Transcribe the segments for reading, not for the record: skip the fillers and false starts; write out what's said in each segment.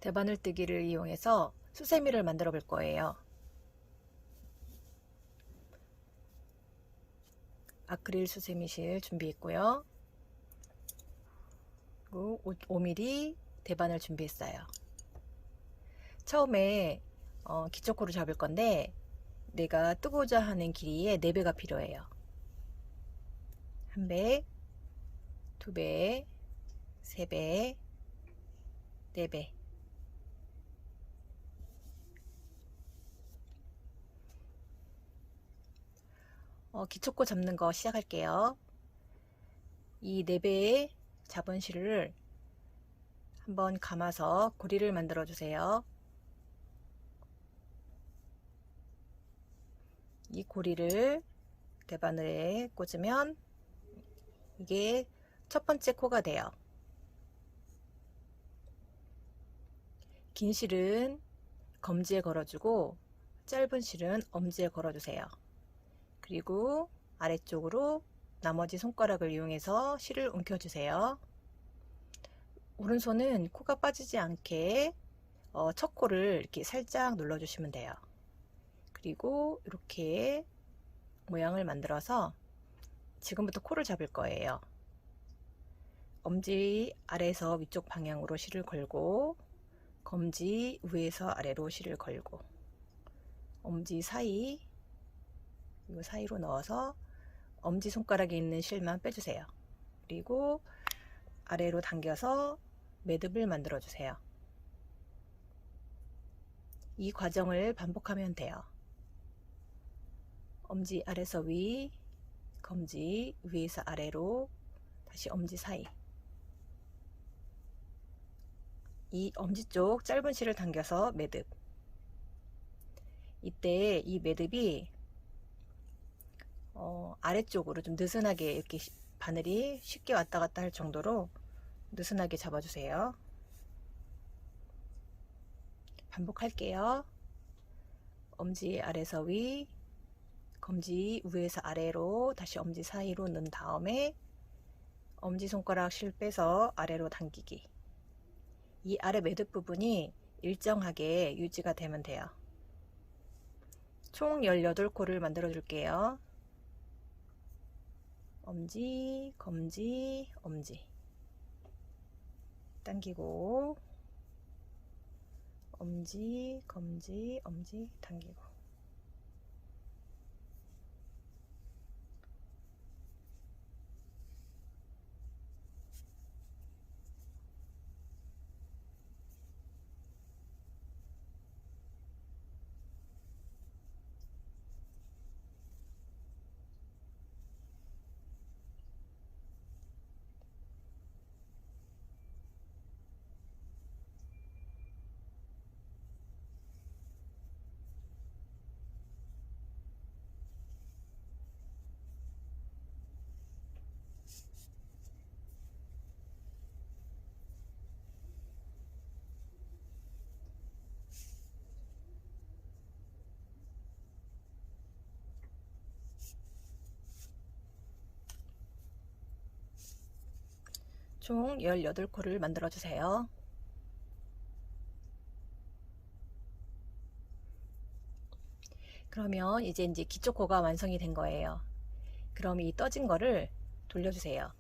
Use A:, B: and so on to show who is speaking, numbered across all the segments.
A: 대바늘뜨기를 이용해서 수세미를 만들어 볼 거예요. 아크릴 수세미 실 준비했고요. 그리고 5mm 대바늘 준비했어요. 처음에 기초코를 잡을 건데 내가 뜨고자 하는 길이의 4배가 필요해요. 1배, 2배, 3배, 4배. 기초코 잡는 거 시작할게요. 이 4배의 잡은 실을 한번 감아서 고리를 만들어 주세요. 이 고리를 대바늘에 꽂으면 이게 첫 번째 코가 돼요. 긴 실은 검지에 걸어주고 짧은 실은 엄지에 걸어주세요. 그리고 아래쪽으로 나머지 손가락을 이용해서 실을 움켜주세요. 오른손은 코가 빠지지 않게 첫 코를 이렇게 살짝 눌러주시면 돼요. 그리고 이렇게 모양을 만들어서 지금부터 코를 잡을 거예요. 엄지 아래에서 위쪽 방향으로 실을 걸고 검지 위에서 아래로 실을 걸고 엄지 사이 이 사이로 넣어서 엄지손가락에 있는 실만 빼주세요. 그리고 아래로 당겨서 매듭을 만들어 주세요. 이 과정을 반복하면 돼요. 엄지 아래서 위, 검지 위에서 아래로, 다시 엄지 사이. 이 엄지 쪽 짧은 실을 당겨서 매듭. 이때 이 매듭이 아래쪽으로 좀 느슨하게 이렇게 바늘이 쉽게 왔다 갔다 할 정도로 느슨하게 잡아주세요. 반복할게요. 엄지 아래서 위, 검지 위에서 아래로, 다시 엄지 사이로 넣은 다음에 엄지손가락 실 빼서 아래로 당기기. 이 아래 매듭 부분이 일정하게 유지가 되면 돼요. 총 18코를 만들어 줄게요. 엄지, 검지, 엄지 당기고 엄지, 검지, 엄지 당기고 총 18코를 만들어 주세요. 그러면 이제 기초코가 완성이 된 거예요. 그럼 이 떠진 거를 돌려주세요.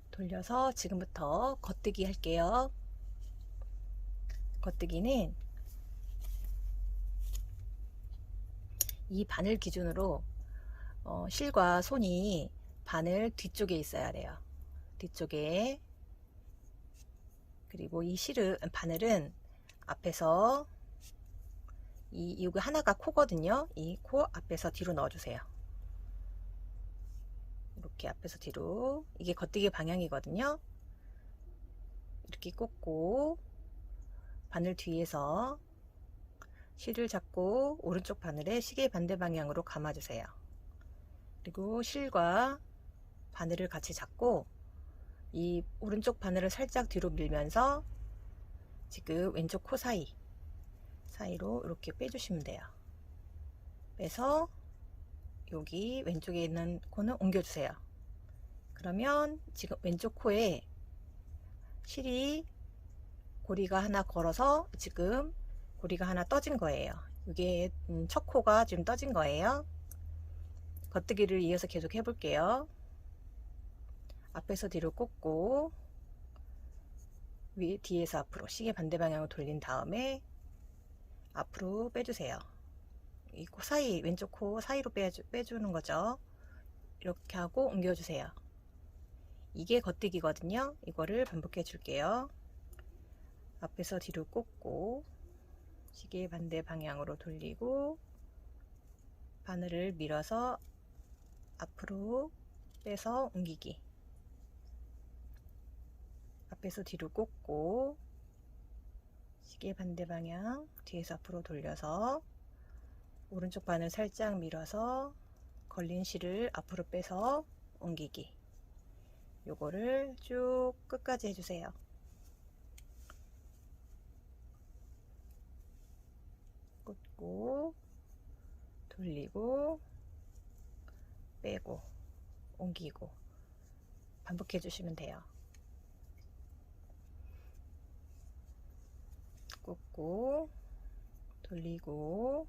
A: 돌려서 지금부터 겉뜨기 할게요. 겉뜨기는 이 바늘 기준으로 실과 손이 바늘 뒤쪽에 있어야 돼요. 뒤쪽에. 그리고 이 바늘은 앞에서 이거 하나가 코거든요. 이 코 앞에서 뒤로 넣어주세요. 이렇게 앞에서 뒤로. 이게 겉뜨기 방향이거든요. 이렇게 꽂고 바늘 뒤에서 실을 잡고 오른쪽 바늘에 시계 반대 방향으로 감아주세요. 그리고 실과 바늘을 같이 잡고 이 오른쪽 바늘을 살짝 뒤로 밀면서 지금 왼쪽 코 사이로 이렇게 빼주시면 돼요. 빼서 여기 왼쪽에 있는 코는 옮겨주세요. 그러면 지금 왼쪽 코에 실이 고리가 하나 걸어서 지금 고리가 하나 떠진 거예요. 이게 첫 코가 지금 떠진 거예요. 겉뜨기를 이어서 계속 해볼게요. 앞에서 뒤로 꽂고 뒤에서 앞으로 시계 반대 방향으로 돌린 다음에 앞으로 빼주세요. 이 코 사이, 왼쪽 코 사이로 빼주는 거죠. 이렇게 하고 옮겨주세요. 이게 겉뜨기거든요. 이거를 반복해 줄게요. 앞에서 뒤로 꽂고 시계 반대 방향으로 돌리고 바늘을 밀어서 앞으로 빼서 옮기기. 앞에서 뒤로 꽂고 시계 반대 방향 뒤에서 앞으로 돌려서 오른쪽 바늘 살짝 밀어서 걸린 실을 앞으로 빼서 옮기기. 요거를 쭉 끝까지 해주세요. 꽂고 돌리고 빼고 옮기고 반복해 주시면 돼요. 꽂고 돌리고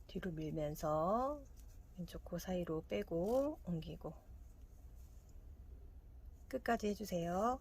A: 뒤로 밀면서 왼쪽 코 사이로 빼고 옮기고 끝까지 해주세요.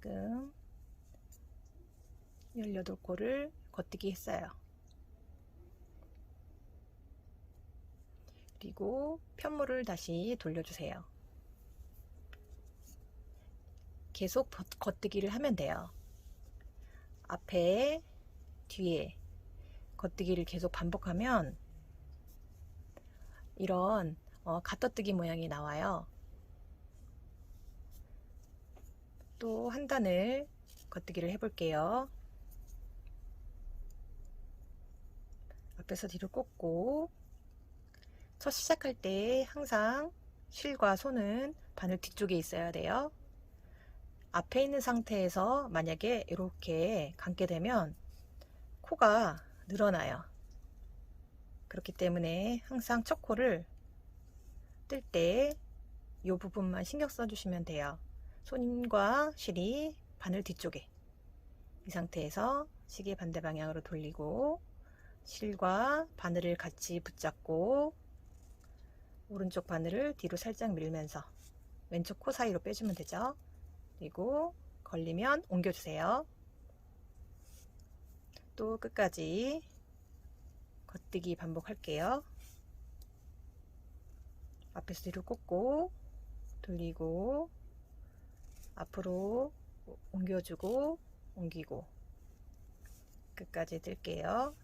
A: 지금 18코를 겉뜨기 했어요. 그리고 편물을 다시 돌려주세요. 계속 겉뜨기를 하면 돼요. 앞에 뒤에 겉뜨기를 계속 반복하면 이런 갓떠뜨기 모양이 나와요. 또 한 단을 겉뜨기를 해볼게요. 앞에서 뒤로 꽂고 첫 시작할 때 항상 실과 손은 바늘 뒤쪽에 있어야 돼요. 앞에 있는 상태에서 만약에 이렇게 감게 되면 코가 늘어나요. 그렇기 때문에 항상 첫 코를 뜰 때 이 부분만 신경 써주시면 돼요. 손과 실이 바늘 뒤쪽에, 이 상태에서 시계 반대 방향으로 돌리고 실과 바늘을 같이 붙잡고 오른쪽 바늘을 뒤로 살짝 밀면서 왼쪽 코 사이로 빼주면 되죠. 그리고 걸리면 옮겨주세요. 또 끝까지 겉뜨기 반복할게요. 앞에서 뒤로 꽂고 돌리고 앞으로 옮겨주고 옮기고 끝까지 뜰게요.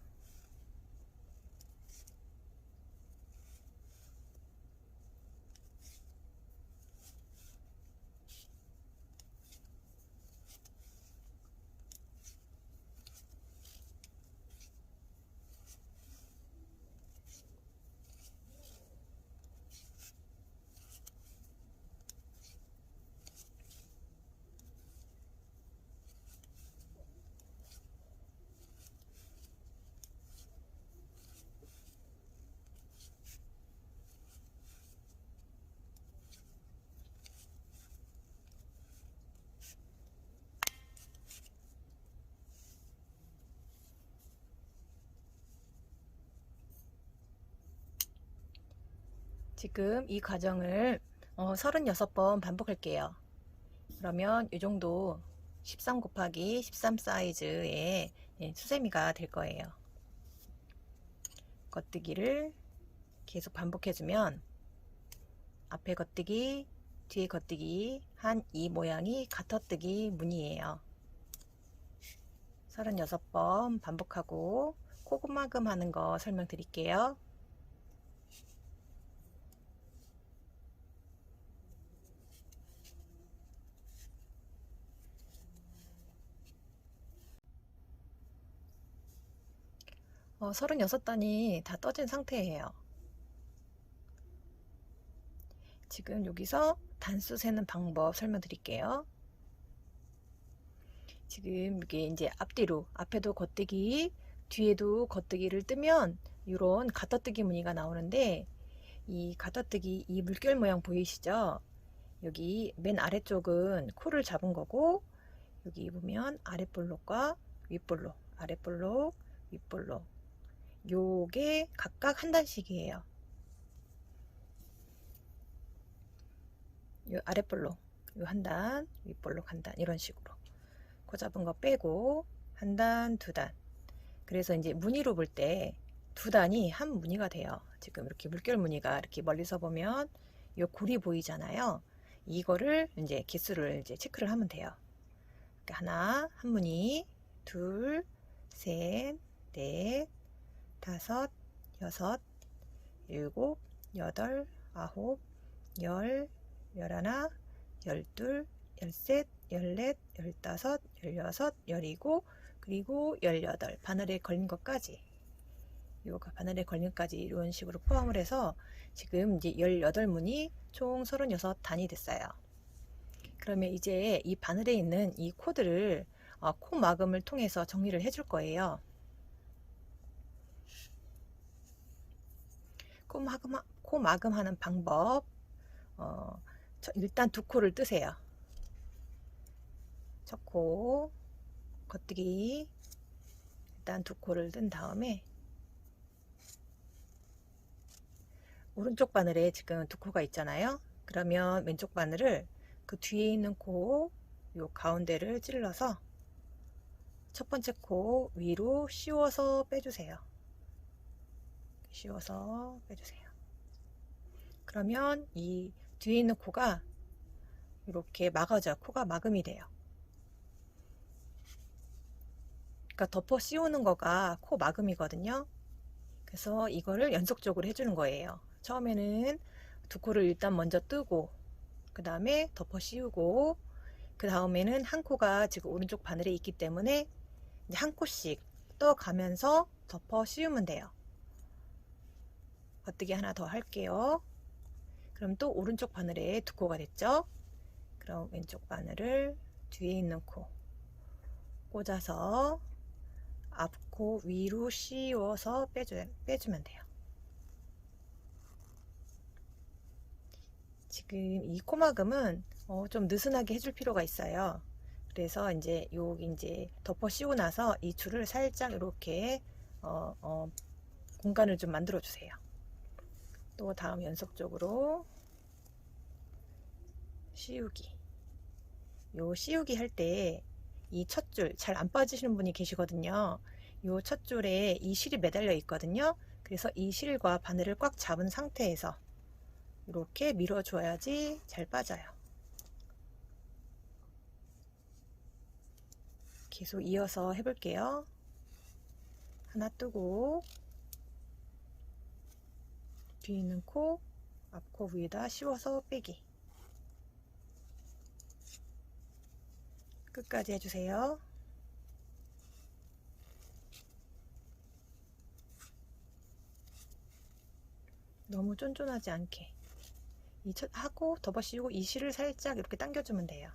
A: 지금 이 과정을 36번 반복할게요. 그러면 이 정도 13 곱하기 13 사이즈의 수세미가 될 거예요. 겉뜨기를 계속 반복해주면 앞에 겉뜨기, 뒤에 겉뜨기 한 이 모양이 가터뜨기 무늬예요. 36번 반복하고 코그마금 하는 거 설명드릴게요. 어, 36단이 다 떠진 상태예요. 지금 여기서 단수 세는 방법 설명드릴게요. 지금 이게 이제 앞뒤로 앞에도 겉뜨기 뒤에도 겉뜨기를 뜨면 이런 가터뜨기 무늬가 나오는데, 이 가터뜨기 이 물결 모양 보이시죠? 여기 맨 아래쪽은 코를 잡은 거고, 여기 보면 아랫볼록과 윗볼록, 아랫볼록, 윗볼록, 요게 각각 한 단씩이에요. 요 아랫볼록 요 한 단, 윗볼록 한 단, 이런 식으로 코 잡은 거 빼고 한 단, 두 단. 그래서 이제 무늬로 볼 때 두 단이 한 무늬가 돼요. 지금 이렇게 물결 무늬가 이렇게 멀리서 보면 요 골이 보이잖아요. 이거를 이제 개수를 이제 체크를 하면 돼요. 하나, 한 무늬, 둘, 셋, 넷, 다섯, 여섯, 일곱, 여덟, 아홉, 열, 열하나, 열둘, 열셋, 열넷, 열다섯, 열여섯, 열일곱, 그리고 18 바늘에 걸린 것까지, 요 바늘에 걸린 것까지 이런 식으로 포함을 해서 지금 이제 18무늬 총 36단이 됐어요. 그러면 이제 이 바늘에 있는 이 코드를 코 마금을 통해서 정리를 해줄 거예요. 코 마금하는 방법, 일단 두 코를 뜨세요. 첫 코, 겉뜨기, 일단 두 코를 뜬 다음에 오른쪽 바늘에 지금 두 코가 있잖아요. 그러면 왼쪽 바늘을 그 뒤에 있는 코 요 가운데를 찔러서 첫 번째 코 위로 씌워서 빼주세요. 씌워서 빼주세요. 그러면 이 뒤에 있는 코가 이렇게 막아져, 코가 마금이 돼요. 그러니까 덮어 씌우는 거가 코 마금이거든요. 그래서 이거를 연속적으로 해주는 거예요. 처음에는 두 코를 일단 먼저 뜨고, 그 다음에 덮어 씌우고, 그 다음에는 한 코가 지금 오른쪽 바늘에 있기 때문에 이제 한 코씩 떠가면서 덮어 씌우면 돼요. 겉뜨기 하나 더 할게요. 그럼 또 오른쪽 바늘에 두 코가 됐죠? 그럼 왼쪽 바늘을 뒤에 있는 코 꽂아서 앞코 위로 씌워서 빼주면 돼요. 지금 이 코막음은 좀 느슨하게 해줄 필요가 있어요. 그래서 이제 여기 이제 덮어 씌우고 나서 이 줄을 살짝 이렇게 공간을 좀 만들어 주세요. 또 다음 연속적으로 씌우기. 요 씌우기 할 때 이 첫 줄 잘 안 빠지시는 분이 계시거든요. 요 첫 줄에 이 실이 매달려 있거든요. 그래서 이 실과 바늘을 꽉 잡은 상태에서 이렇게 밀어 줘야지 잘 빠져요. 계속 이어서 해볼게요. 하나 뜨고 뒤에 있는 코, 앞코 위에다 씌워서 빼기. 끝까지 해주세요. 너무 쫀쫀하지 않게 이 첫 하고 덮어 씌우고 이 실을 살짝 이렇게 당겨주면 돼요.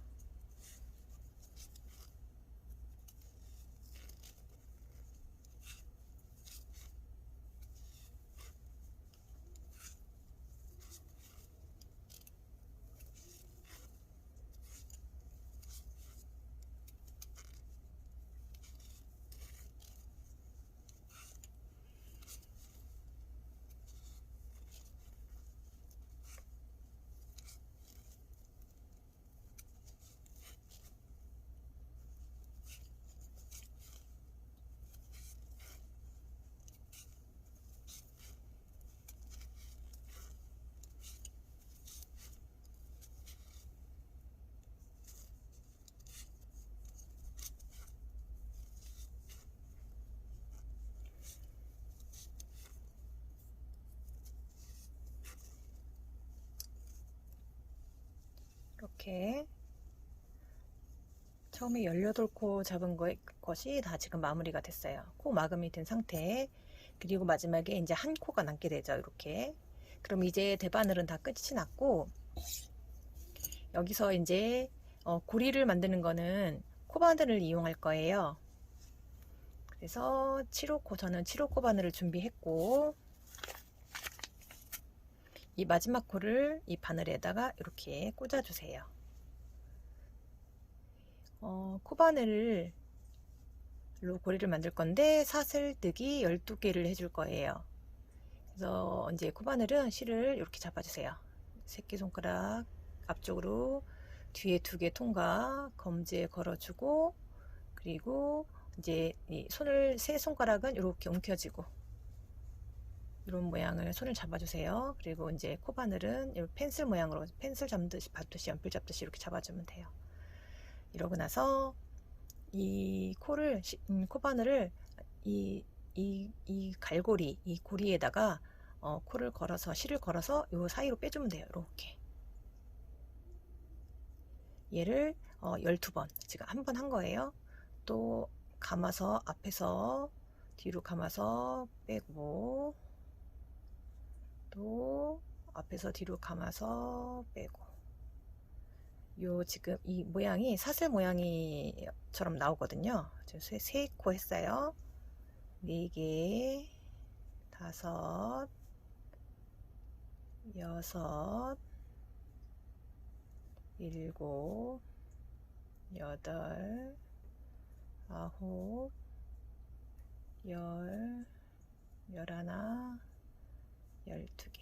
A: 이렇게 처음에 18코 잡은 것이 다 지금 마무리가 됐어요. 코 마감이 된 상태. 그리고 마지막에 이제 한 코가 남게 되죠. 이렇게. 그럼 이제 대바늘은 다 끝이 났고, 여기서 이제 고리를 만드는 거는 코바늘을 이용할 거예요. 그래서 7호 저는 7호 바늘을 준비했고, 이 마지막 코를 이 바늘에다가 이렇게 꽂아주세요. 코바늘로 고리를 만들 건데 사슬뜨기 12개를 해줄 거예요. 그래서 이제 코바늘은 실을 이렇게 잡아주세요. 새끼손가락 앞쪽으로 뒤에 2개 통과 검지에 걸어주고, 그리고 이제 이 손을 세 손가락은 이렇게 움켜쥐고 이런 모양을 손을 잡아주세요. 그리고 이제 코바늘은 펜슬 모양으로 펜슬 잡듯이 연필 잡듯이 이렇게 잡아주면 돼요. 이러고 나서 이 코바늘을 이 갈고리, 이 고리에다가 코를 걸어서 실을 걸어서 요 사이로 빼주면 돼요. 이렇게 얘를 12번 지금 한 번 한 거예요. 또 감아서 앞에서 뒤로 감아서 빼고, 또 앞에서 뒤로 감아서 빼고, 요 지금 이 모양이 사슬 모양이처럼 나오거든요. 지금 3코 했어요. 4개, 5, 6, 7, 8, 9, 10, 11, 12개.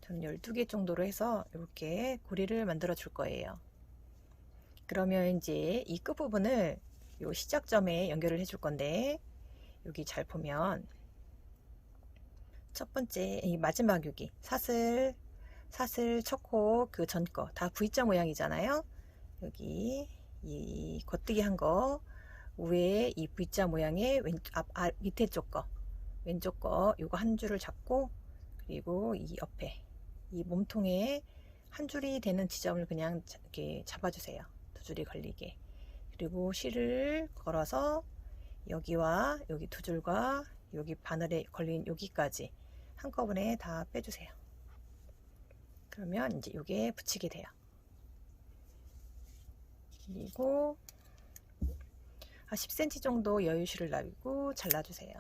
A: 저는 12개 정도로 해서 이렇게 고리를 만들어 줄 거예요. 그러면 이제 이 끝부분을 요 시작점에 연결을 해줄 건데, 여기 잘 보면 첫 번째 이 마지막 여기 사슬 첫 코 그 전 거 다 V자 모양이잖아요. 여기 이 겉뜨기 한 거 위에 이 V자 모양의 밑에 쪽 거 왼쪽 거 요거 한 줄을 잡고, 그리고 이 옆에 이 몸통에 한 줄이 되는 지점을 그냥 이렇게 잡아주세요. 2줄이 걸리게. 그리고 실을 걸어서 여기와 여기 2줄과 여기 바늘에 걸린 여기까지 한꺼번에 다 빼주세요. 그러면 이제 요게 붙이게 돼요. 그리고 10cm 정도 여유실을 놔두고 잘라주세요.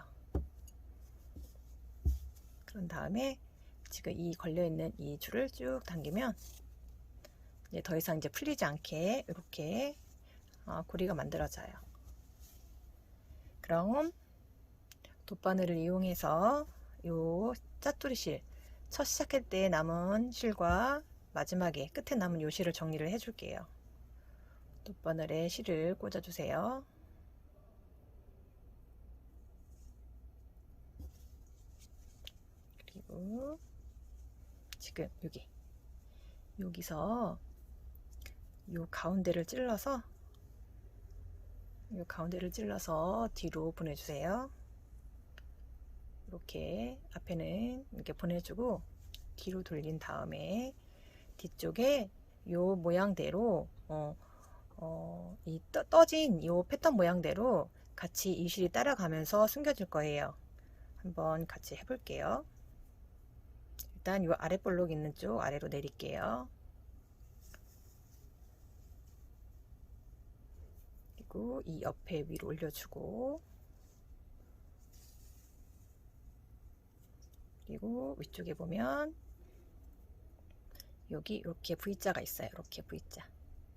A: 그런 다음에 지금 이 걸려있는 이 줄을 쭉 당기면 이제 더 이상 이제 풀리지 않게 이렇게 고리가 만들어져요. 그럼 돗바늘을 이용해서 요 짜투리 실, 첫 시작할 때 남은 실과 마지막에 끝에 남은 요 실을 정리를 해 줄게요. 돗바늘에 실을 꽂아 주세요. 그리고 지금 여기서 요 가운데를 찔러서 뒤로 보내주세요. 이렇게 앞에는 이렇게 보내주고 뒤로 돌린 다음에 뒤쪽에 요 모양대로 이 떠진 요 패턴 모양대로 같이 이 실이 따라가면서 숨겨질 거예요. 한번 같이 해볼게요. 일단 요 아래 볼록 있는 쪽 아래로 내릴게요. 그리고 이 옆에 위로 올려주고, 그리고 위쪽에 보면 여기 이렇게 V자가 있어요. 이렇게 V자.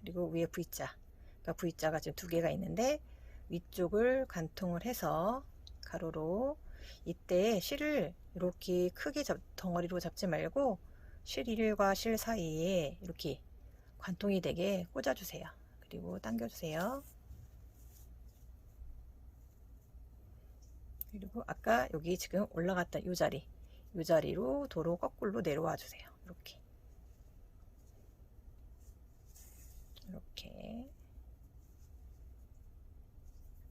A: 그리고 위에 V자. 그러니까 V자가 지금 2개가 있는데 위쪽을 관통을 해서 가로로, 이때 실을 이렇게 크게 덩어리로 잡지 말고 실 1일과 실 사이에 이렇게 관통이 되게 꽂아주세요. 그리고 당겨주세요. 그리고 아까 여기 지금 올라갔던 이 자리로 도로 거꾸로 내려와 주세요. 이렇게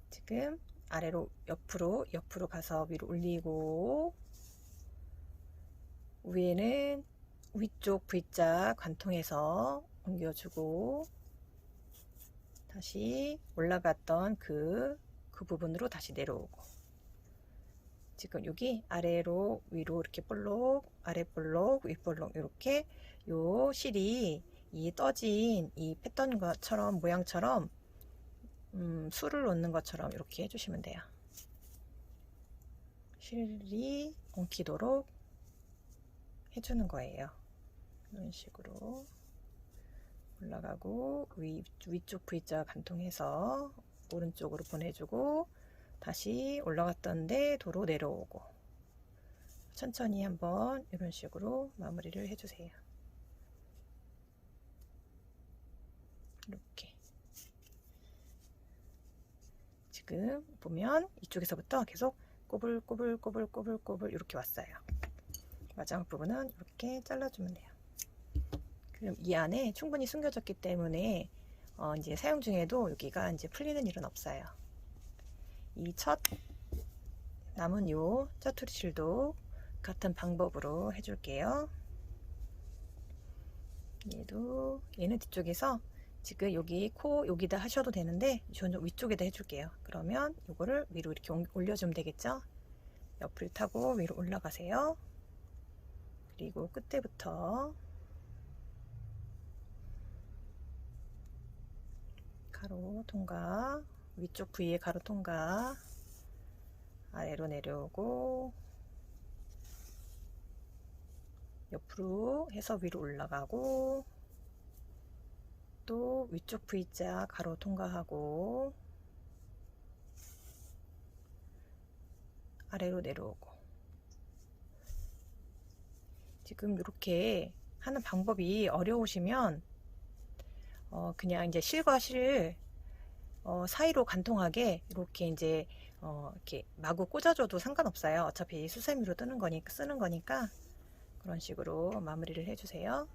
A: 지금 아래로 옆으로 가서 위로 올리고, 위에는 위쪽 V자 관통해서 옮겨주고 다시 올라갔던 그 부분으로 다시 내려오고, 지금 여기 아래로 위로 이렇게 볼록, 아래 볼록, 위 볼록, 이렇게 요 실이 이 떠진 이 패턴 것처럼 모양처럼 술을 놓는 것처럼 이렇게 해주시면 돼요. 실이 엉키도록 해주는 거예요. 이런 식으로 올라가고 위쪽 V자 관통해서 오른쪽으로 보내주고 다시 올라갔던 데 도로 내려오고, 천천히 한번 이런 식으로 마무리를 해주세요. 이렇게 지금 보면 이쪽에서부터 계속 꼬불꼬불꼬불꼬불꼬불 이렇게 왔어요. 마지막 부분은 이렇게 잘라주면 돼요. 그럼 이 안에 충분히 숨겨졌기 때문에 이제 사용 중에도 여기가 이제 풀리는 일은 없어요. 이 첫 남은 요 짜투리 실도 같은 방법으로 해줄게요. 얘는 뒤쪽에서 지금 여기 코 여기다 하셔도 되는데 저는 위쪽에다 해줄게요. 그러면 요거를 위로 이렇게 올려주면 되겠죠. 옆을 타고 위로 올라가세요. 그리고 끝에부터 가로 통과, 위쪽 부위에 가로 통과, 아래로 내려오고 옆으로 해서 위로 올라가고, 또 위쪽 V자 가로 통과하고 아래로 내려오고. 지금 이렇게 하는 방법이 어려우시면 그냥 이제 실과 실 사이로 관통하게 이렇게 이제 이렇게 마구 꽂아줘도 상관없어요. 어차피 수세미로 쓰는 거니까 그런 식으로 마무리를 해주세요.